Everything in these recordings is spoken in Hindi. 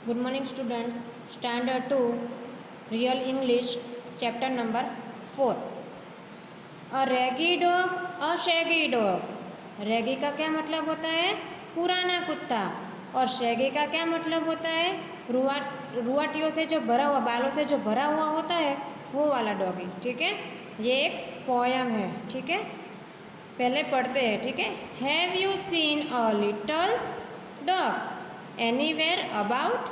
Good morning students. Standard 2 Real English chapter number 4. A raggy dog, a shaggy dog. Ragi का क्या मतलब होता है? पुराना कुत्ता। और शैगी का क्या मतलब होता है? रुआटियों से जो भरा हुआ, बालों से जो भरा हुआ होता है वो वाला डॉगी। ठीक है, ये एक पोयम है। ठीक है, पहले पढ़ते हैं। ठीक है, have you seen a little dog anywhere about?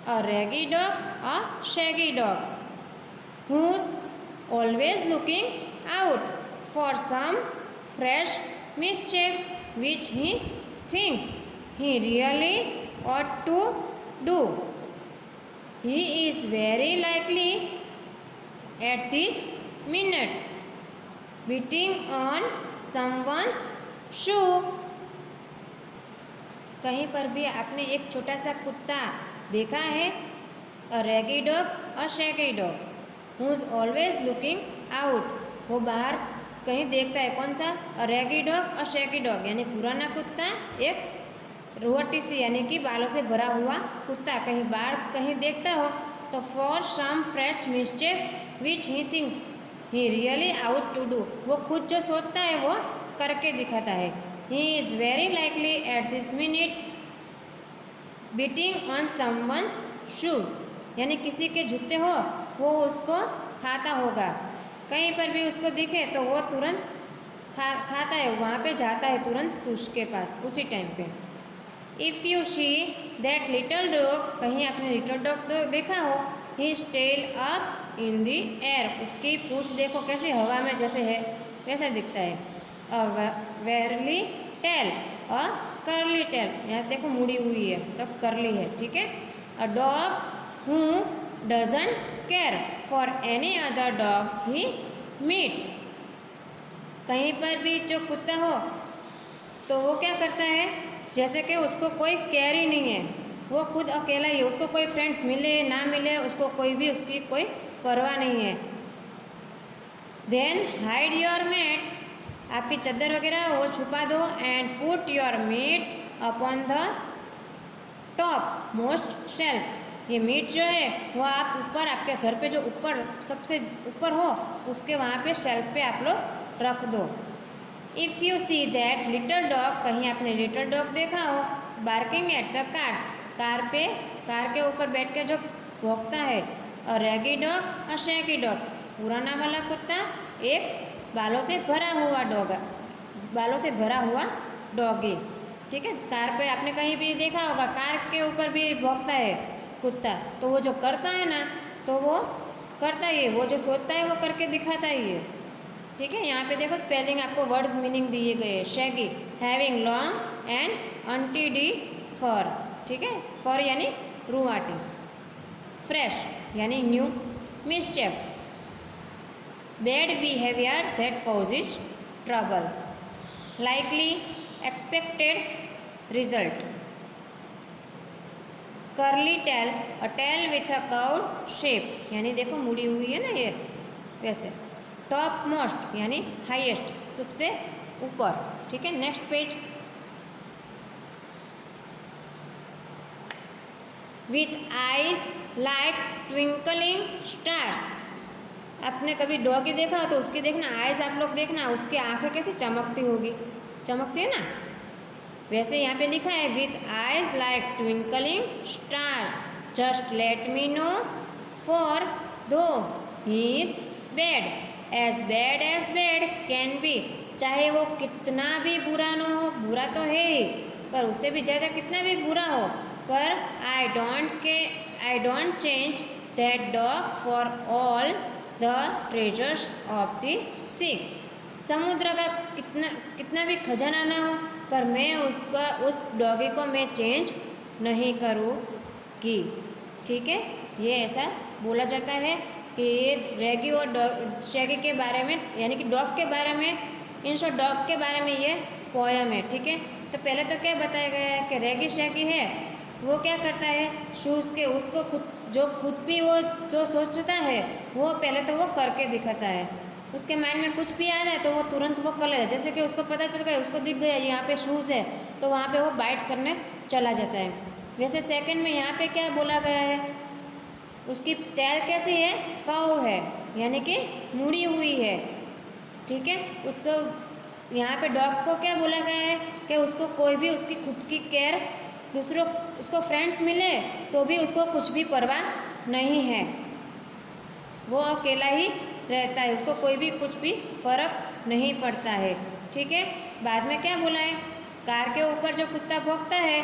A raggy dog, a shaggy dog, who's always looking out for some fresh mischief which he thinks he really ought to do. He is very likely at this minute beating on someone's shoe. कहीं पर भी आपने एक छोटा सा कुत्ता देखा है? A raggy dog, a shaggy dog, who is always looking out, वो बाहर कहीं देखता है। कौन सा? A raggy dog, a shaggy dog, यानी पुराना कुत्ता, एक रुआटी सी यानी कि बालों से भरा हुआ कुत्ता कहीं बाहर कहीं देखता हो तो for some fresh mischief which he thinks he really out to do, वो खुद जो सोचता है वो करके दिखाता है। He is very likely at this minute beating on someone's shoes, यानी किसी के जूते हो वो उसको खाता होगा। कहीं पर भी उसको दिखे तो वो तुरंत खाता है, वहाँ पे जाता है तुरंत शूज के पास उसी टाइम पे। If you see that little dog, कहीं आपने लिटल डॉग तो देखा हो, his tail up in the air, उसकी पूँछ देखो कैसे हवा में जैसे है वैसा दिखता है। अ वेरली टेल, अ करली टेल, यहाँ देखो मुड़ी हुई है तो करली है। ठीक है, a dog who doesn't care for any other dog he meets, कहीं पर भी जो कुत्ता हो तो वो क्या करता है, जैसे कि उसको कोई केयर ही नहीं है, वो खुद अकेला ही है, उसको कोई फ्रेंड्स मिले ना मिले उसको कोई भी उसकी कोई परवाह नहीं है। देन हाइड योर मेट्स, आपकी चादर वगैरह वो छुपा दो, and put your meat upon the top most shelf, ये मीट जो है वो आप ऊपर आपके घर पे जो ऊपर सबसे ऊपर हो उसके वहाँ पे शेल्फ पे आप लोग रख दो। If you see that little dog, कहीं आपने लिटल डॉग देखा हो barking at the cars, car के ऊपर बैठ के जो भौंकता है। A raggy dog, a shaggy dog, पुराना वाला कुत्ता, एक बालों से भरा हुआ डॉग, बालों से भरा हुआ डॉगी। ठीक है, कार पे आपने कहीं भी देखा होगा कार के ऊपर भी भौंकता है कुत्ता, तो वो जो करता है ना तो वो करता ही है, वो जो सोचता है वो करके दिखाता ही है। ठीक है, यहाँ पे देखो स्पेलिंग आपको वर्ड्स मीनिंग दिए गए। Shaggy having long and untidy fur, ठीक है, फर यानी रुआटी, फ्रेश यानी new, mischief bad behaviour that causes trouble, likely expected result, curly tail, a tail with a curved shape, यानी देखो मुड़ी हुई है ना ये वैसे, टॉप मोस्ट यानी हाईएस्ट, सबसे ऊपर। ठीक है, next page. With eyes like twinkling stars, आपने कभी डॉगी देखा हो तो उसकी देखना आईज, आप लोग देखना उसकी आंखें कैसी चमकती होगी, चमकती है ना, वैसे यहाँ पे लिखा है with eyes like twinkling stars just let me know for though he is bad as bad can be, चाहे वो कितना भी बुरा न हो, बुरा तो है ही पर उससे भी ज़्यादा कितना भी बुरा हो, पर I don't change that dog for all the treasures of the sea, समुद्र का कितना भी खजाना ना हो पर मैं उस डॉगी को मैं चेंज नहीं करूँगी। ठीक है, ये ऐसा बोला जाता है कि रैगी और शैगी के बारे में, यानी कि डॉग के बारे में, इन शॉर्ट डॉग के बारे में ये पोयम है। ठीक है, तो पहले तो क्या बताया गया है कि रैगी शैगी है वो क्या करता है, शूज़ के उसको खुद भी वो जो सोचता है वो पहले तो वो करके दिखाता है, उसके माइंड में कुछ भी आ जाए तो वो तुरंत वो कर लेता है, जैसे कि उसको पता चल गया, उसको दिख गया यहाँ पे शूज़ है तो वहाँ पे वो बाइट करने चला जाता है। वैसे सेकंड में यहाँ पे क्या बोला गया है, उसकी टेल कैसी है, काऊ है, यानी कि मुड़ी हुई है। ठीक है, उसको यहाँ पे डॉग को क्या बोला गया है कि उसको कोई भी उसकी खुद की केयर, दूसरों उसको फ्रेंड्स मिले तो भी उसको कुछ भी परवाह नहीं है, वो अकेला ही रहता है, उसको कोई भी कुछ भी फर्क नहीं पड़ता है। ठीक है, बाद में क्या बोला है, कार के ऊपर जो कुत्ता भौंकता है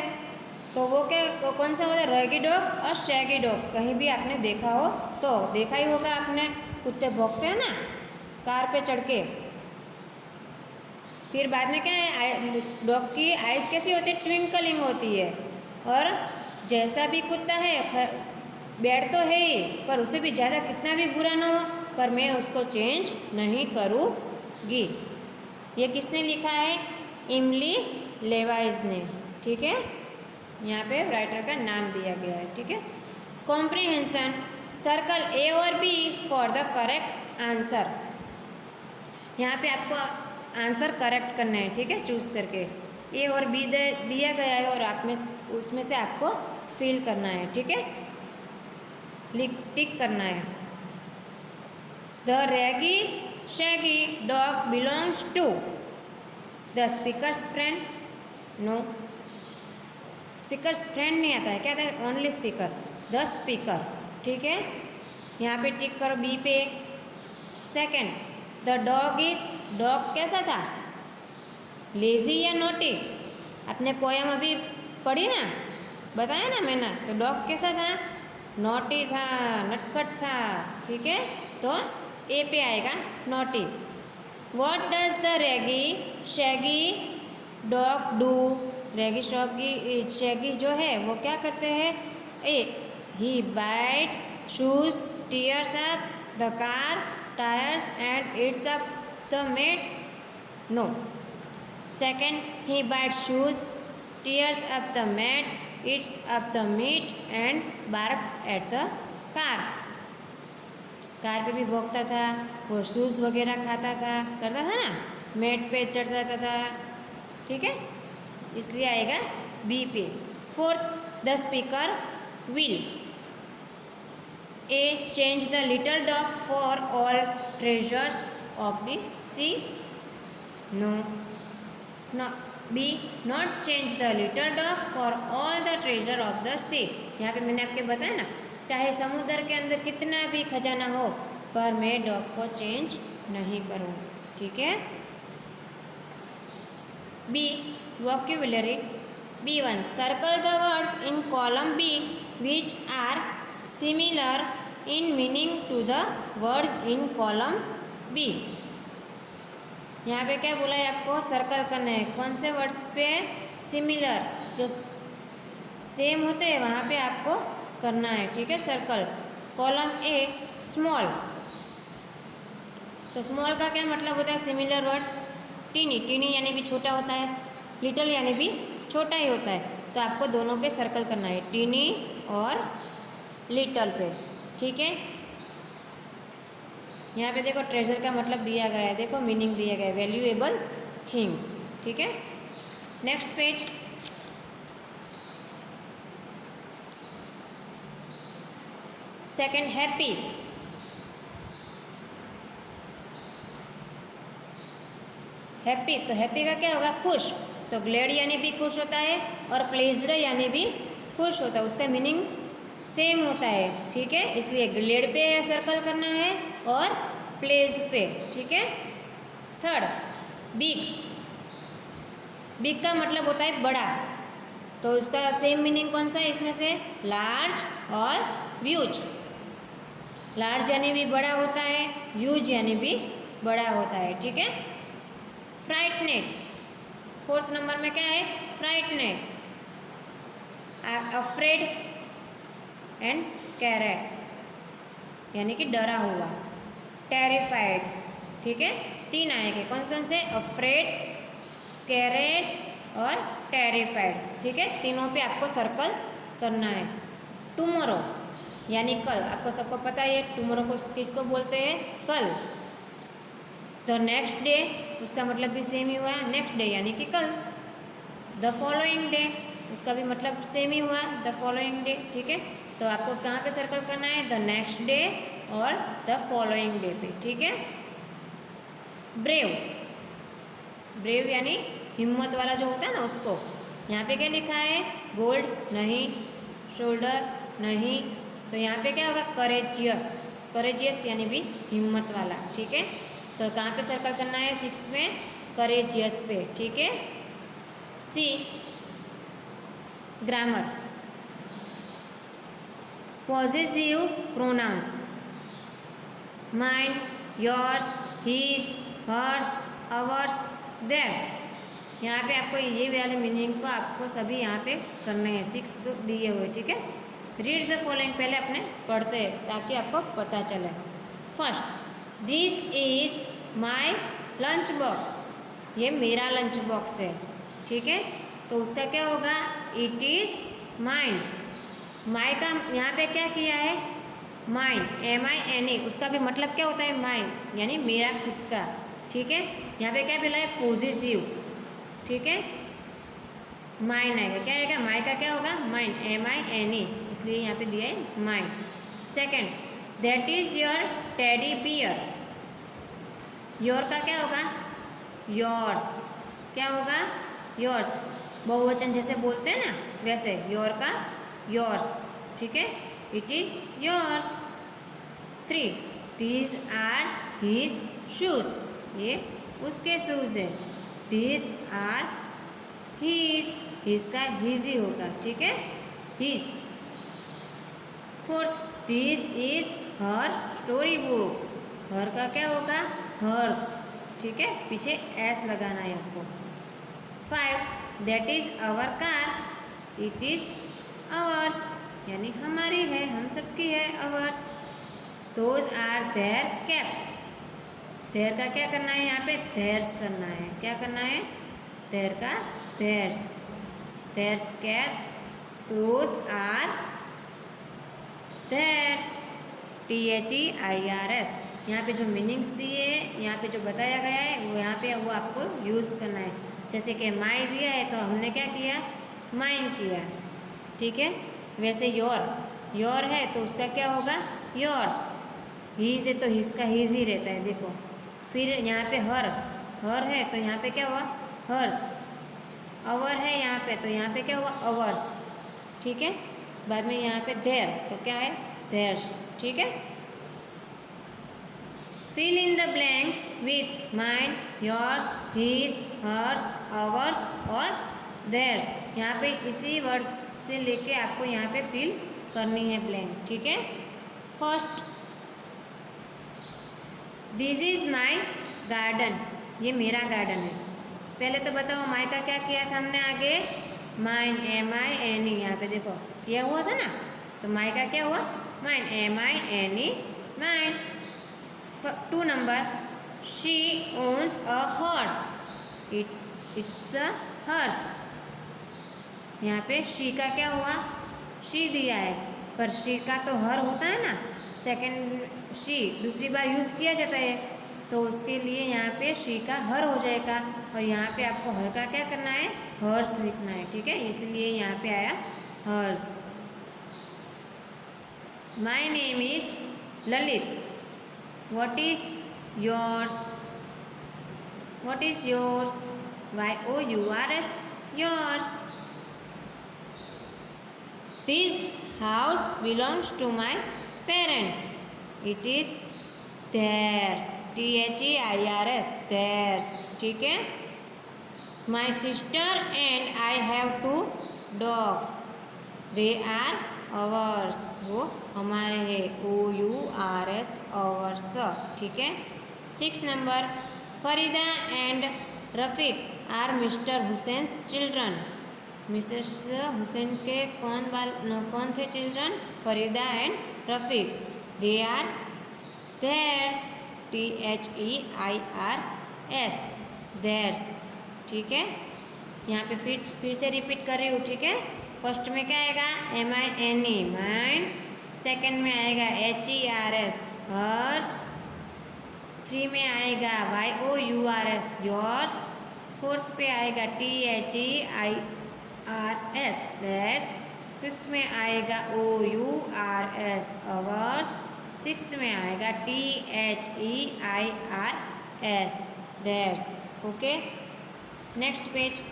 तो वो क्या, वो कौन सा होता है, रैगी डॉग और शैगी डॉग। कहीं भी आपने देखा हो तो देखा ही होगा आपने, कुत्ते भौंकते हैं ना कार पे चढ़ के। फिर बाद में क्या है, डॉग की आइज़ कैसी होती है, ट्विंकलिंग होती है। और जैसा भी कुत्ता है, बैड तो है ही, पर उसे भी ज़्यादा कितना भी बुरा ना हो, पर मैं उसको चेंज नहीं करूँगी। ये किसने लिखा है, इमली लेवाइज ने। ठीक है, यहाँ पे राइटर का नाम दिया गया है। ठीक है, कॉम्प्रिहेंशन, सर्कल ए और B for the correct answer. यहाँ पे आपको आंसर करेक्ट करना है। ठीक है, चूज करके ए और बी दिया गया है और आप में उसमें से आपको फिल करना है। ठीक है, टिक करना है। The raggy shaggy dog belongs to the speaker's friend, no, speaker's friend नहीं आता है, क्या आता है, ओनली स्पीकर, द स्पीकर। ठीक है, यहाँ पे टिक करो बी पे। Second, the dog is, dog कैसा था, लेजी या नोटी। आपने पोयम अभी पढ़ी ना, बताया ना मैंने, तो डॉग कैसा था, नोटी था, नटखट था। ठीक है, तो ए पे आएगा naughty. What does the raggy shaggy dog do, raggy shaggy जो है वो क्या करते हैं, a he bites shoes, tears up the car tyres and eats up the mats, no. Second, he bites shoes, tears up the mats, eats up the meat and barks at the car. Car पे भी भौंकता था, वो शूज़ वगैरह खाता था, करता था ना, मेट पे चढ़ता था। ठीक है, इसलिए आएगा बी पे। Fourth, the speaker will, a change the little dog for all treasures of the sea, no. No, B, not change the little dog for all the treasure of the sea. यहाँ पे मैंने आपके बताया ना, चाहे समुद्र के अंदर कितना भी खजाना हो, पर मैं डॉग को चेंज नहीं करूँ। ठीक है, B, vocabulary B1, circle the words in column B which are similar in meaning to the words in column B. यहाँ पे क्या बोला है आपको, सर्कल करना है, कौन से वर्ड्स पे, सिमिलर, जो सेम होते हैं वहाँ पे आपको करना है। ठीक है, सर्कल। कॉलम ए स्मॉल, तो स्मॉल का क्या मतलब होता है, सिमिलर वर्ड्स, टीनी, टीनी यानी भी छोटा होता है, लिटिल यानी भी छोटा ही होता है, तो आपको दोनों पे सर्कल करना है, टीनी और लिटिल पे। ठीक है, यहाँ पे देखो ट्रेजर का मतलब दिया गया है, देखो मीनिंग दिया गया है, वैल्यूएबल थिंग्स। ठीक है, next page. Second, happy, happy, तो हैप्पी का क्या होगा, खुश, तो ग्लैड यानी भी खुश होता है और प्लेज्ड यानी भी खुश होता है, उसका मीनिंग सेम होता है। ठीक है, इसलिए ग्लैड पे सर्कल करना है और प्लेज्ड पे। ठीक है, थर्ड, बिग, बिग का मतलब होता है बड़ा, तो उसका सेम मीनिंग कौन सा है इसमें से, लार्ज और व्यूज। लार्ज यानी भी बड़ा होता है, व्यूज यानी भी बड़ा होता है। ठीक है, फ्राइटनेड, फोर्थ नंबर में क्या है, फ्राइटनेड, अफ्रेड एंड स्कैरेड यानी कि डरा हुआ, टेरिफाइड। ठीक है, तीन आएंगे, कौन कौन से, अफ्रेड, स्कैरेड और टेरिफाइड। ठीक है, तीनों पे आपको सर्कल करना है। टुमारो यानी कल, आपको सबको पता है टुमारो को किसको बोलते हैं, कल। द नेक्स्ट डे, उसका मतलब भी सेम ही हुआ, नेक्स्ट डे यानी कि कल। द फॉलोइंग डे, उसका भी मतलब सेम ही हुआ, द फॉलोइंग डे। ठीक है, तो आपको कहाँ पे सर्कल करना है, द नेक्स्ट डे और द फॉलोइंग डे पे। ठीक है, ब्रेव, ब्रेव यानी हिम्मत वाला जो होता है ना उसको। यहाँ पे क्या लिखा है, गोल्ड नहीं, शोल्डर नहीं, तो यहाँ पे क्या होगा, करेजियस, करेजियस यानी भी हिम्मत वाला। ठीक है, तो कहाँ पे सर्कल करना है, 6th में करेजियस पे। ठीक है, see grammar, possessive pronouns, mine, yours, his, hers, ours, theirs. यहाँ पे आपको ये वाले मीनिंग को आपको सभी यहाँ पे करने हैं, 6 दिए हुए। ठीक है, रीड द फॉलोइंग पहले अपने पढ़ते हैं ताकि आपको पता चले। First, this is my lunch box, ये मेरा लंच बॉक्स है। ठीक है, तो उसका क्या होगा, इट इज़ माइन। माई का यहाँ पे क्या किया है, माइन, MINE, उसका भी मतलब क्या होता है, माइन यानी मेरा खुद का। ठीक है, यहाँ पे क्या बोला है, पॉजेसिव। ठीक है, माइन आएगा, क्या आएगा, माई का क्या होगा, माइन, MINE, इसलिए यहाँ पे दिया है mine. Second, that is your teddy bear, your का क्या होगा, योर्स, क्या होगा, योर्स, बहुवचन जैसे बोलते हैं ना वैसे, योर का योर्स। ठीक है, it is yours. 3, these are his shoes, ये उसके शूज है। दीज आर हिज का हिज ही होगा। ठीक है, his. 4th, this is her story book, her का क्या होगा, हर्स। ठीक है, पीछे एस लगाना है आपको। 5, that is our car, it is ours, यानी हमारी है, हम सबकी है, ours. Those are their caps, their का क्या करना है, यहाँ पे देयर्स करना है, क्या करना है, देयर का theirs, theirs caps, those are theirs, THEIRS। यहाँ पे जो मीनिंग्स दिए हैं, यहाँ पे जो बताया गया है वो यहाँ पे वो आपको यूज़ करना है। जैसे कि माई दिया है तो हमने क्या किया, माइन किया। ठीक है, वैसे योर है तो उसका क्या होगा, योर्स। हीज है तो हिज का हिज ही रहता है, देखो। फिर यहाँ पे हर है तो यहाँ पे क्या हुआ, हर्स। अवर है यहाँ पे तो यहाँ पे क्या हुआ, अवर्स। ठीक है, बाद में यहाँ पे देयर तो क्या है, देयर्स। ठीक है, fill in the blanks with mine, yours, his, hers, ours और देयर्स। यहाँ पे इसी वर्ड से लेके आपको यहाँ पे फिल करनी है ब्लैंक। ठीक है, first, this is my garden, ये मेरा गार्डन है। पहले तो बताओ माई का क्या किया था हमने आगे, माइन, MINE, यहाँ पे देखो किया हुआ था ना, तो माई का क्या हुआ, mine, MINE, mine. 2 number, she owns a horse, it's a horse. यहाँ पे शी का क्या हुआ, शी दिया है, पर शी का तो हर होता है ना, सेकंड शी दूसरी बार यूज़ किया जाता है, तो उसके लिए यहाँ पे शी का हर हो जाएगा, और यहाँ पे आपको हर का क्या करना है, हर्स लिखना है। ठीक है, इसलिए यहाँ पे आया hers. My name is Lalit, what is yours, what is yours, YOURS, yours. This house belongs to my parents, it is theirs, THEIRS, theirs। ठीक है, my sister and I have 2 dogs, they are ours, वो हमारे हैं, OURS, अवर्स। ठीक है, 6 number, Farida and Rafiq are mister Hussain's children, misses Hussain के कौन थे children, Farida and Rafiq, they are theirs, THEIRS, theirs। ठीक है, यहाँ पे फिर से रिपीट कर रही हूँ। ठीक है, फर्स्ट में क्या आएगा, MINE, माइन। सेकंड में आएगा HERS, हर्स। 3 में आएगा YOURS, योर्स। 4th पे आएगा THEIRS, R S that's. Fifth में आएगा O U R S ours. Sixth में आएगा T H E I R S that's. Okay, next page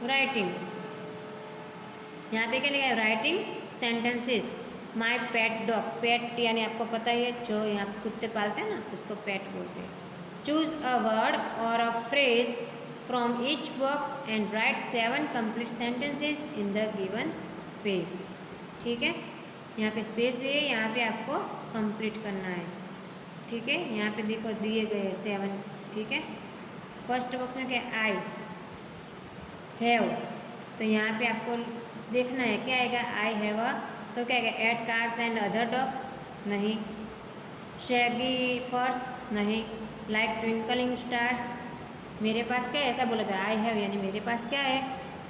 writing. यहाँ पे क्या लिखा है? Writing sentences. My pet dog, pet यानी आपको पता ही है जो यहाँ कुत्ते पालते हैं ना उसको पेट बोलते हैं। चूज अ वर्ड और a phrase from each box and right 7 complete sentences in the given space. ठीक है, यहाँ पे स्पेस दिए, यहाँ पे आपको कंप्लीट करना है। ठीक है, यहाँ पे देखो दिए गए 7। ठीक है, फर्स्ट बॉक्स में क्या? आई हैव, तो यहाँ पे आपको देखना है क्या आएगा? आई हैव अ, तो क्या आएगा? At cars and other dogs, नहीं। शैगी फर्स, नहीं। लाइक ट्विंकलिंग स्टार्स, मेरे पास क्या है? ऐसा बोला था। आई हैव यानी मेरे पास क्या है?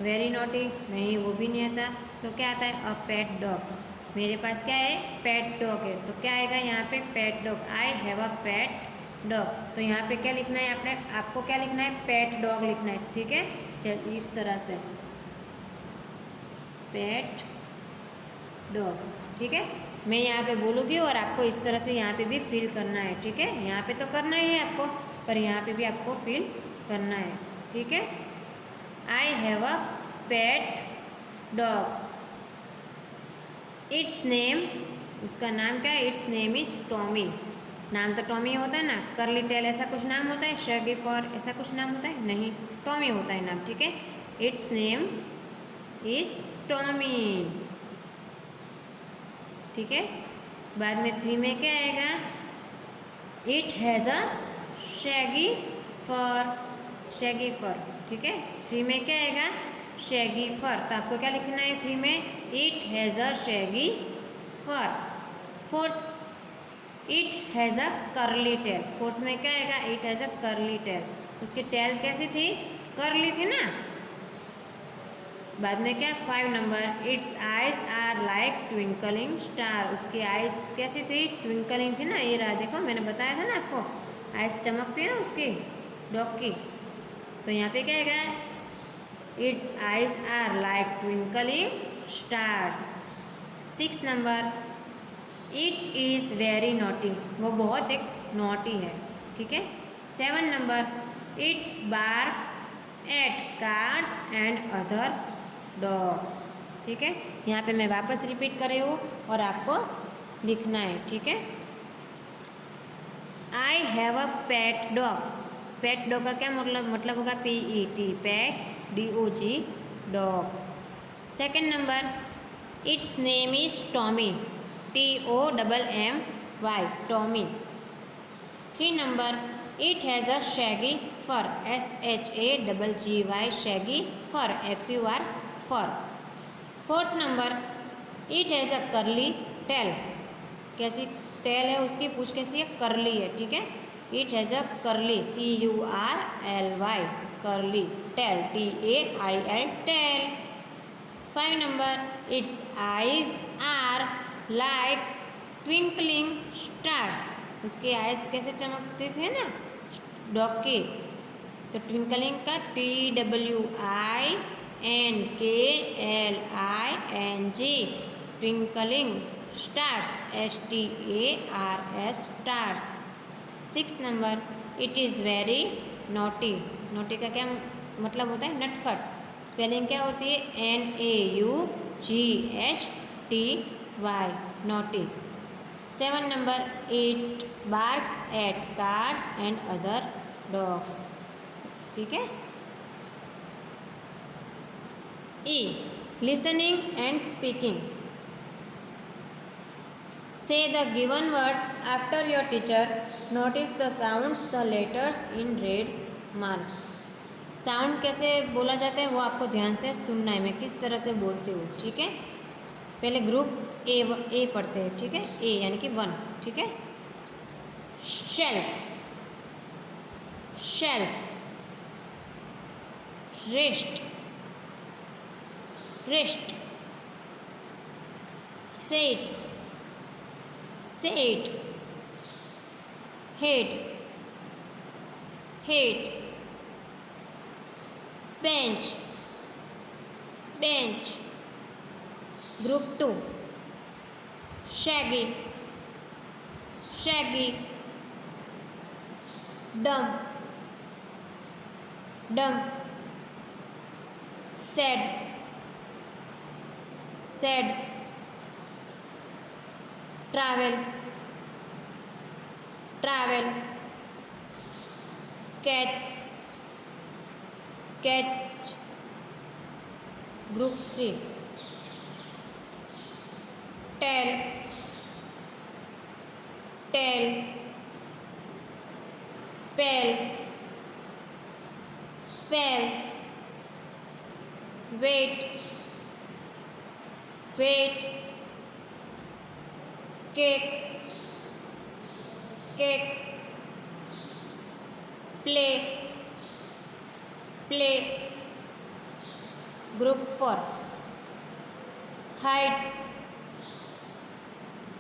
वेरी नॉटी, नहीं वो भी नहीं आता। तो क्या आता है? अ पेट डॉग, मेरे पास क्या है? पेट डॉग है, तो क्या आएगा यहाँ पे? Pet dog. I have a pet dog, तो यहाँ पे क्या लिखना है? आपको क्या लिखना है? पेट डॉग लिखना है। ठीक है, चल इस तरह से पेट डॉग। ठीक है, मैं यहाँ पे बोलूँगी और आपको इस तरह से यहाँ पे भी फील करना है। ठीक है, यहाँ पे तो करना ही है आपको, पर यहाँ पे भी आपको फील करना है। ठीक है, I have a pet dogs. It's name, उसका नाम क्या है? It's name is Tommy. नाम तो टॉमी होता है ना। करली टेल ऐसा कुछ नाम होता है? शैगी फर ऐसा कुछ नाम होता है? नहीं, टॉमी होता है नाम। ठीक है, इट्स नेम इज टॉमी। ठीक है, बाद में 3 में क्या आएगा? It has a shaggy fur, shaggy fur. ठीक है, 3 में क्या आएगा? शैगी फर, तो आपको क्या लिखना है 3 में? It has a shaggy fur. Fourth, it has a curly tail. Fourth में क्या आएगा? It has a curly tell, उसकी टेल कैसी थी? करली थी ना। बाद में क्या? 5 number, its eyes are like twinkling star, उसकी आइज कैसी थी? ट्विंकलिंग थी ना। ये रहा, देखो मैंने बताया था ना आपको, आइज चमकती है ना उसकी, डॉग की। तो यहाँ पे क्या आएगा? Its eyes are like twinkling stars. 6 number, it is very naughty, वो बहुत एक नॉटी है। ठीक है। 7 number, it barks at cars and other dogs. ठीक है, यहाँ पे मैं वापस रिपीट कर रही हूँ और आपको लिखना है। ठीक है, I have a pet dog. Pet dog का क्या मतलब होगा? PET, pet, DOG, dog. Second number, its name is Tommy, TOMMY, Tommy. 3 number, it has a shaggy fur, SHAGGY, shaggy fur, FUR, fur. 4th number, it has a curly tail, कैसी टेल है उसकी? पूछ कैसी है? करली है। ठीक है, it has a curly, CURLY, curly tail, TAIL, tail. 5 number, its eyes are like twinkling stars, उसके आइज कैसे चमकते थे ना डॉग के, तो ट्विंकलिंग का TWINKLING, twinkling stars, STARS, stars. 6 number, it is very naughty, naughty का क्या मतलब होता है? नटखट। स्पेलिंग क्या होती है? NAUGHTY, naughty. 7 number, it barks at cars and other dogs. ठीक है। E, listening and speaking. Say the given words after your teacher. Notice the sounds, the letters in red mark. Sound कैसे बोला जाता है वो आपको ध्यान से सुनना है, मैं किस तरह से बोलती हूँ। ठीक है, पहले ग्रुप ए पढ़ते हैं। ठीक है, ए यानी कि 1। ठीक है, shelf, shelf. Rest, rest. Set, set. Head, head. Bench, bench. Group 2, shaggy, shaggy. Dumb, dumb. Sad, sad. Travel, travel. Catch, catch. Group 3, tell, tell. Pal, pal. Wait, wait. Cake, cake. Play, play. Group 4, hide,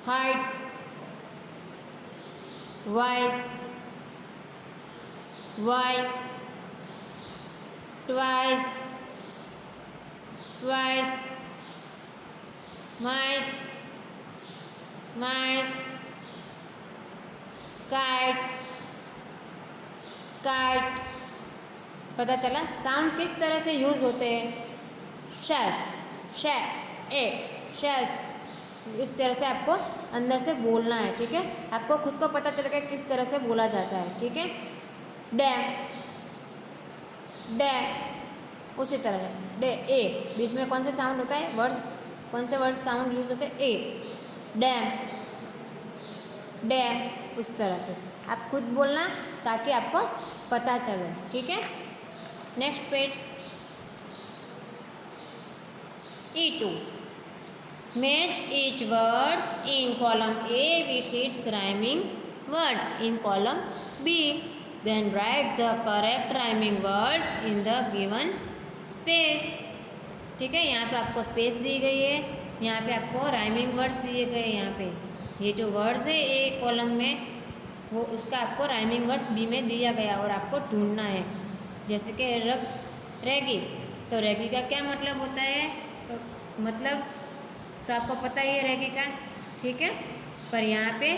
hide. Why, why. Twice, twice. Mice, mice. Kite, kite. पता चला साउंड किस तरह से यूज़ होते हैं। शेल्फ, शेल्फ, ए शेल्फ। इस तरह से आपको अंदर से बोलना है, ठीक है। आपको खुद को पता चलेगा किस तरह से बोला जाता है, ठीक है। Dam, dam. उसी तरह से डे, ए बीच में कौन से साउंड होता है, वर्ड्स, कौन से वर्ड्स साउंड यूज होते हैं, ए। Dam, dam. उस तरह से आप खुद बोलना ताकि आपको पता चले, ठीक है। Next page, E2, match each words in column A with its rhyming words in column B. Then write the correct rhyming words in the given space. ठीक है, यहाँ पे आपको स्पेस दी गई है, यहाँ पे आपको राइमिंग वर्ड्स दिए गए। यहाँ पे ये जो वर्ड्स है ए कॉलम में, वो उसका आपको राइमिंग वर्ड्स बी में दिया गया और आपको ढूंढना है। जैसे कि रेगी, तो रेगी का क्या मतलब होता है, मतलब तो आपको पता ही है रेगी का, ठीक है। पर यहाँ पे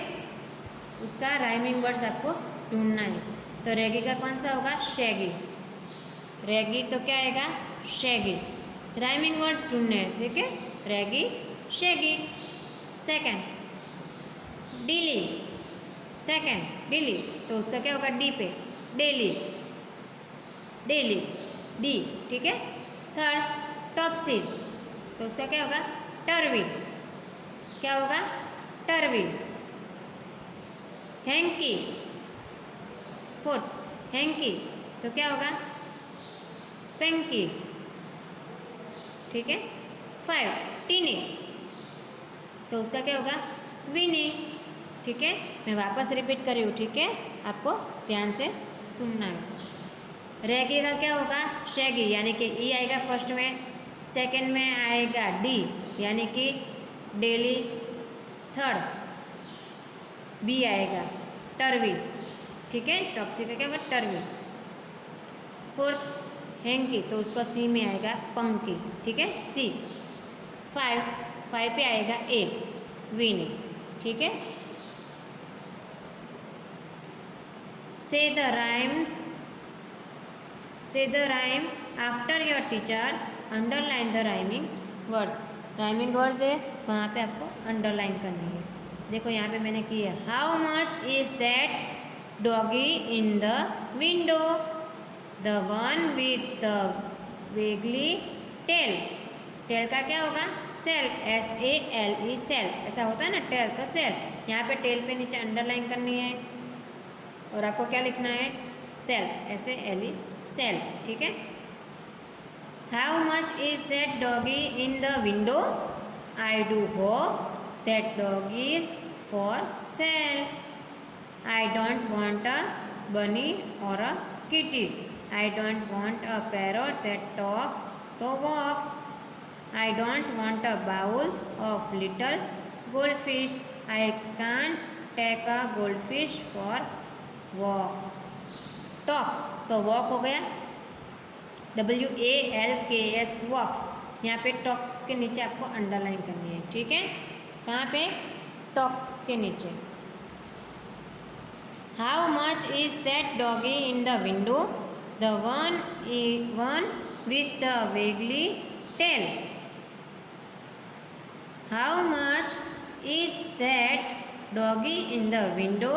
उसका राइमिंग वर्ड्स आपको ढूंढना है। तो रेगी का कौन सा होगा, शैगी। रेगी तो क्या आएगा, शैगी। राइमिंग वर्ड्स ढूंढने हैं, ठीक है। रेगी, शैगी। सेकंड, डिली, सेकंड डिली, तो उसका क्या होगा, डी पे, डेली, डेली, डी, ठीक है। थर्ड, टॉपसिल, तो उसका क्या होगा, टर्वी, क्या होगा, टर्वी। हैंकी, फोर्थ, हैंकी, तो क्या होगा, पेंकी, ठीक है। 5, टीनी, तो उसका क्या होगा, विनी, ठीक है। मैं वापस रिपीट कर रही हूँ, ठीक है, आपको ध्यान से सुनना है। रेगी का क्या होगा, शैगी, यानी कि ई आएगा फर्स्ट में। सेकंड में आएगा डी, यानी कि डेली। थर्ड, बी आएगा टर्वी, ठीक है। टॉपसी का क्या होगा, टर्वी। फोर्थ, हैंकी, तो उसका सी में आएगा पंकी, ठीक है, सी। 5 पे आएगा ए, वीनी, ठीक है। Say the rhymes. Say the rhyme after your teacher. Underline the rhyming words. Rhyming words है, वहाँ पे आपको अंडरलाइन करनी है। देखो यहाँ पे मैंने की है, How much is that doggy in the window? The one with the wiggly tail. Tail का क्या होगा, सेल, SALE, सेल। ऐसा होता है ना, टेल तो सेल। यहाँ पे टेल पे नीचे अंडरलाइन करनी है और आपको क्या लिखना है, सेल, SALE, सेल, ठीक है। How much is that doggy in the window? I do hope that dog is for sale. I don't want a bunny or a kitty. I don't want a parrot that talks to walks. I don't want a bowl of little goldfish. I can't take a goldfish for walks. Talk, तो walk हो गया, WALKS, walks। यहाँ पे टॉक्स के नीचे आपको अंडरलाइन करनी है, ठीक है। कहाँ पे? टॉक्स के नीचे। How much is that doggy in the window? The one with the wiggly tail. How much is that doggy in the window?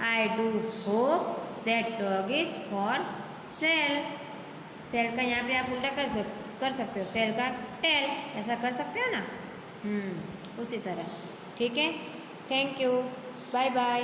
I do hope that dog is for sale. Sale का यहाँ पे आप उल्टा कर सकते हो, सेल का टेल, ऐसा कर सकते हो ना। उसी तरह, ठीक है। Thank you, bye bye.